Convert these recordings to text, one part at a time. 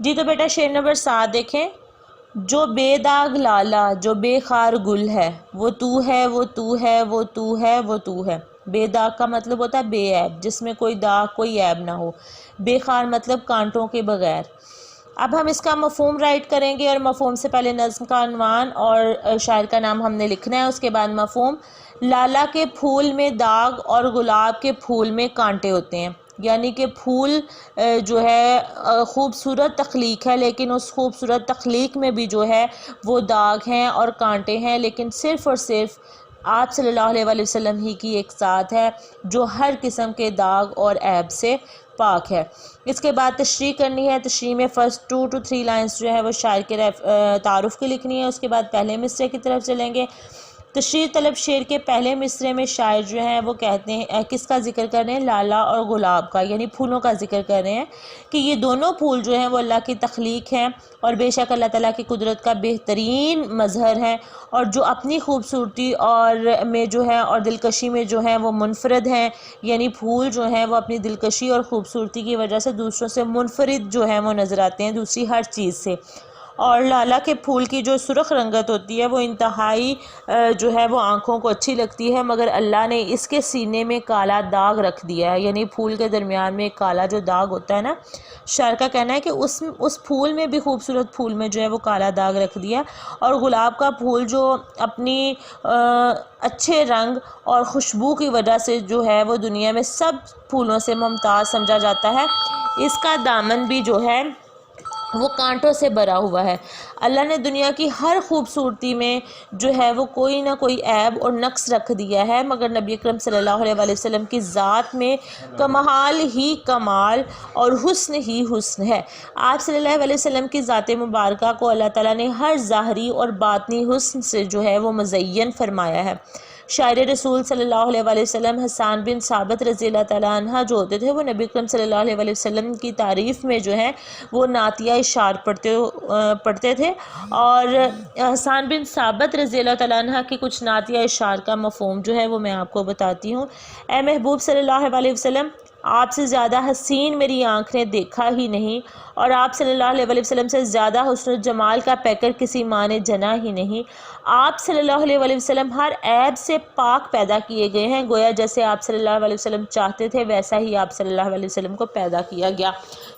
جی تو بیٹا شعر نمبر 7 دیکھیں، جو بے داغ لالا جو بے خار گل ہے، وہ تو ہے وہ تو ہے وہ تو ہے وہ تو ہے۔ بے داغ کا مطلب ہوتا ہے بے عیب، جس میں کوئی داغ کوئی عیب نہ ہو۔ بے خار مطلب کانٹوں کے بغیر۔ اب ہم اس کا مفہوم رائٹ کریں گے، اور مفہوم سے پہلے نظم کا عنوان اور شاعر کا نام ہم نے لکھنا ہے، اس کے بعد مفہوم۔ لالا کے پھول میں داغ اور گلاب کے پھول میں کانٹے ہوتے ہیں، یعنی کہ پھول جو ہے خوبصورت تخلیق ہے، لیکن اس خوبصورت تخلیق میں بھی جو ہے وہ داغ ہیں اور کانٹے ہیں، لیکن صرف اور صرف آپ صلی اللہ علیہ وآلہ وسلم ہی کی ایک ذات ہے جو ہر قسم کے داغ اور عیب سے پاک ہے۔ اس کے بعد تشریح کرنی ہے۔ تشریح میں فرسٹ 2 to 3 لائنز جو ہے وہ شاعر کے تعارف کی لکھنی ہے، اس کے بعد پہلے مصرعے کی طرف چلیں گے۔ تشریح طلب شعر کے پہلے مصرعے میں شاعر جو ہیں وہ کہتے ہیں، کس کا ذکر کر رہے ہیں؟ لالا اور گلاب کا، یعنی پھولوں کا ذکر کر رہے ہیں کہ یہ دونوں پھول جو ہیں وہ اللہ کی تخلیق ہیں، اور بے شک اللہ تعالیٰ کی قدرت کا بہترین مظہر ہے، اور جو اپنی خوبصورتی اور میں جو ہے اور دلکشی میں جو ہیں وہ منفرد ہیں، یعنی پھول جو ہیں وہ اپنی دلکشی اور خوبصورتی کی وجہ سے دوسروں سے منفرد جو ہیں وہ نظر آتے ہیں، دوسری ہر چیز سے۔ اور لالا کے پھول کی جو سرخ رنگت ہوتی ہے وہ انتہائی جو ہے وہ آنکھوں کو اچھی لگتی ہے، مگر اللہ نے اس کے سینے میں کالا داغ رکھ دیا ہے، یعنی پھول کے درمیان میں کالا جو داغ ہوتا ہے نا، شاعر کا کہنا ہے کہ اس پھول میں بھی، خوبصورت پھول میں جو ہے وہ کالا داغ رکھ دیا، اور گلاب کا پھول جو اپنی اچھے رنگ اور خوشبو کی وجہ سے جو ہے وہ دنیا میں سب پھولوں سے ممتاز سمجھا جاتا ہے، اس کا دامن بھی جو ہے وہ کانٹوں سے بھرا ہوا ہے۔ اللہ نے دنیا کی ہر خوبصورتی میں جو ہے وہ کوئی نہ کوئی عیب اور نقص رکھ دیا ہے، مگر نبی اکرم صلی اللہ علیہ وآلہ وسلم کی ذات میں کمال ہی کمال اور حسن ہی حسن ہے۔ آپ صلی اللہ علیہ وسلم کی ذات مبارکہ کو اللہ تعالیٰ نے ہر ظاہری اور باطنی حسن سے جو ہے وہ مزین فرمایا ہے۔ شاعر رسول صلی اللہ علیہ وآلہ وسلم حسان بن ثابت رضی اللہ تعالیٰ عنہ جو ہوتے تھے، وہ نبی اکرم صلی اللہ علیہ وآلہ وسلم کی تعریف میں جو ہے وہ نعتیہ اشعار پڑھتے تھے، اور حسان بن ثابت رضی اللہ تعالیٰ عنہ کی کچھ نعتیہ اشعار کا مفہوم جو ہے وہ میں آپ کو بتاتی ہوں۔ اے محبوب صلی اللہ علیہ وسلم، آپ سے زیادہ حسین میری آنکھ نے دیکھا ہی نہیں، اور آپ صلی اللہ علیہ وسلم سے زیادہ حسن و جمال کا پیکر کسی ماں نے جنا ہی نہیں۔ آپ صلی اللہ علیہ وسلم ہر عیب سے پاک پیدا کیے گئے ہیں، گویا جیسے آپ صلی اللہ علیہ وسلم چاہتے تھے ویسا ہی آپ صلی اللہ علیہ وسلم کو پیدا کیا گیا۔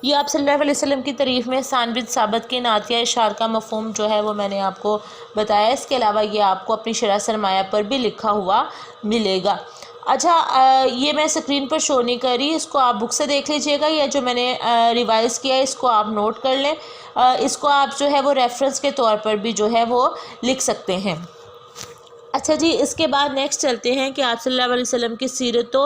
یہ آپ صلی اللہ علیہ وسلم کی تعریف میں حسان بن ثابت کے نعتیہ اشعار کا مفہوم جو ہے وہ میں نے آپ کو بتایا۔ اس کے علاوہ یہ آپ کو اپنی شرح سرمایہ پر بھی لکھا ہوا ملے گا۔ اچھا، یہ میں اسکرین پر شو نہیں کر رہی، اس کو آپ بک سے دیکھ لیجئے گا، یا جو میں نے ریوائز کیا ہے اس کو آپ نوٹ کر لیں، اس کو آپ جو ہے وہ ریفرنس کے طور پر بھی جو ہے وہ لکھ سکتے ہیں۔ اچھا جی، اس کے بعد نیکسٹ چلتے ہیں کہ آپ صلی اللہ علیہ وسلم کی سیرت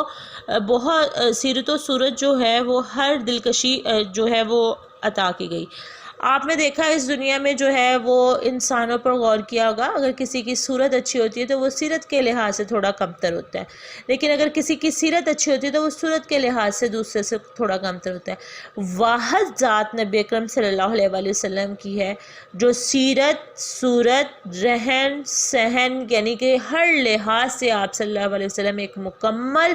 و صورت جو ہے وہ ہر دلکشی جو ہے وہ عطا کی گئی۔ آپ نے دیکھا اس دنیا میں جو ہے وہ انسانوں پر غور کیا ہوگا، اگر کسی کی صورت اچھی ہوتی ہے تو وہ سیرت کے لحاظ سے تھوڑا کمتر ہوتا ہے، لیکن اگر کسی کی سیرت اچھی ہوتی ہے تو وہ صورت کے لحاظ سے دوسرے سے تھوڑا کمتر ہوتا ہے۔ واحد ذات نبی اکرم صلی اللہ علیہ وآلہ وسلم کی ہے جو سیرت، صورت، رہن سہن، یعنی کہ ہر لحاظ سے آپ صلی اللہ علیہ وسلم ایک مکمل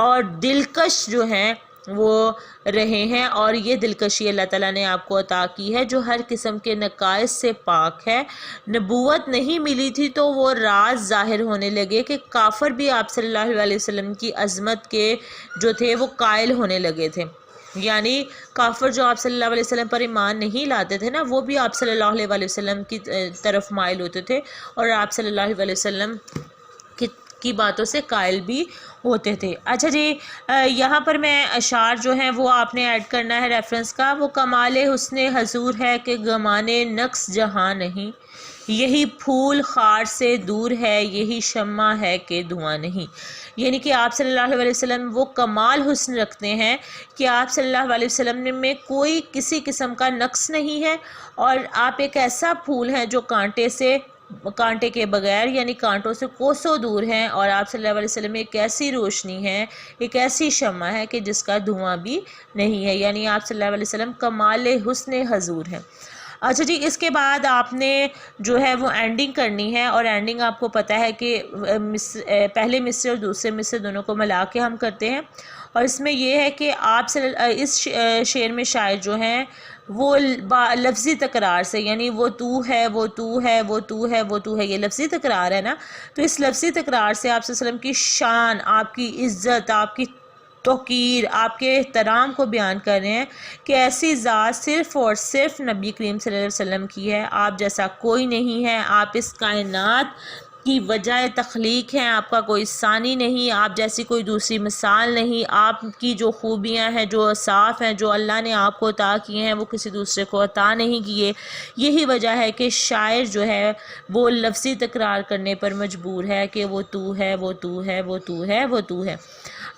اور دلکش جو ہیں وہ رہے ہیں، اور یہ دلکشی اللہ تعالیٰ نے آپ کو عطا کی ہے جو ہر قسم کے نقائص سے پاک ہے۔ نبوت نہیں ملی تھی تو وہ راز ظاہر ہونے لگے کہ کافر بھی آپ صلی اللہ علیہ وسلم کی عظمت کے جو تھے وہ قائل ہونے لگے تھے، یعنی کافر جو آپ صلی اللہ علیہ وسلم پر ایمان نہیں لاتے تھے نا، وہ بھی آپ صلی اللہ علیہ وسلم کی طرف مائل ہوتے تھے، اور آپ صلی اللہ علیہ وسلم کی باتوں سے قائل بھی ہوتے تھے۔ اچھا جی، یہاں پر میں اشعار جو ہیں وہ آپ نے ایڈ کرنا ہے ریفرنس کا۔ وہ کمال حسن حضور ہے کہ گمانے نقص جہاں نہیں، یہی پھول خار سے دور ہے، یہی شمع ہے کہ دھواں نہیں، یعنی کہ آپ صلی اللہ علیہ وسلم وہ کمال حسن رکھتے ہیں کہ آپ صلی اللہ علیہ وسلم میں کوئی کسی قسم کا نقص نہیں ہے، اور آپ ایک ایسا پھول ہیں جو کانٹے کے بغیر، یعنی کانٹوں سے کوسوں دور ہیں، اور آپ صلی اللہ علیہ وسلم ایک ایسی روشنی ہے، ایک ایسی شمع ہے کہ جس کا دھواں بھی نہیں ہے، یعنی آپ صلی اللہ علیہ وسلم کمال حسن حضور ہیں۔ اچھا جی، اس کے بعد آپ نے جو ہے وہ اینڈنگ کرنی ہے، اور اینڈنگ آپ کو پتہ ہے کہ پہلے مصرے اور دوسرے مصرے دونوں کو ملا کے ہم کرتے ہیں، اور اس میں یہ ہے کہ آپ اس شعر میں شاعر جو ہیں وہ لفظی تکرار سے، یعنی وہ تو ہے، وہ تو ہے، وہ تو ہے، وہ تو ہے، یہ لفظی تکرار ہے نا، تو اس لفظی تکرار سے آپ صلی اللہ علیہ وسلم کی شان، آپ کی عزت، آپ کی توقیر، آپ کے احترام کو بیان کر رہے ہیں کہ ایسی ذات صرف اور صرف نبی کریم صلی اللہ علیہ وسلم کی ہے، آپ جیسا کوئی نہیں ہے، آپ اس کائنات کی وجہ تخلیق ہیں، آپ کا کوئی ثانی نہیں، آپ جیسی کوئی دوسری مثال نہیں، آپ کی جو خوبیاں ہیں، جو اوصاف ہیں، جو اللہ نے آپ کو عطا کیے ہیں، وہ کسی دوسرے کو عطا نہیں کیے۔ یہی وجہ ہے کہ شاعر جو ہے وہ لفظی تکرار کرنے پر مجبور ہے کہ وہ تو ہے، وہ تو ہے، وہ تو ہے، وہ تو ہے۔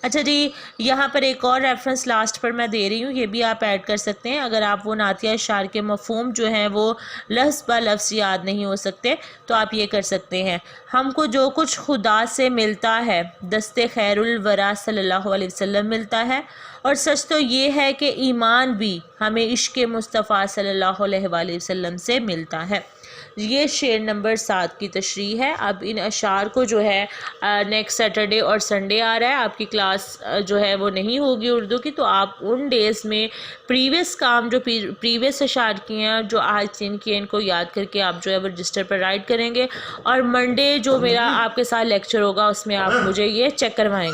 اچھا جی، یہاں پر ایک اور ریفرنس لاسٹ پر میں دے رہی ہوں، یہ بھی آپ ایڈ کر سکتے ہیں۔ اگر آپ وہ نعتیہ اشعار کے مفہوم جو ہیں وہ لفظ بہ لفظ یاد نہیں ہو سکتے تو آپ یہ کر سکتے ہیں: ہم کو جو کچھ خدا سے ملتا ہے دست خیر الورا صلی اللہ علیہ وسلم ملتا ہے، اور سچ تو یہ ہے کہ ایمان بھی ہمیں عشق مصطفیٰ صلی اللہ علیہ وآلہ وسلم سے ملتا ہے۔ یہ شعر نمبر 7 کی تشریح ہے۔ اب ان اشعار کو جو ہے نیکسٹ سیٹرڈے اور سنڈے آ رہا ہے، آپ کی کلاس جو ہے وہ نہیں ہوگی اردو کی، تو آپ ان ڈیز میں پریویس کام جو پریویس اشعار کیے ہیں، جو آج دن کیے، ان کو یاد کر کے آپ جو ہے وہ رجسٹر پر رائٹ کریں گے، اور منڈے جو میرا آپ کے ساتھ لیکچر ہوگا اس میں آپ مجھے یہ چیک کروائیں گے۔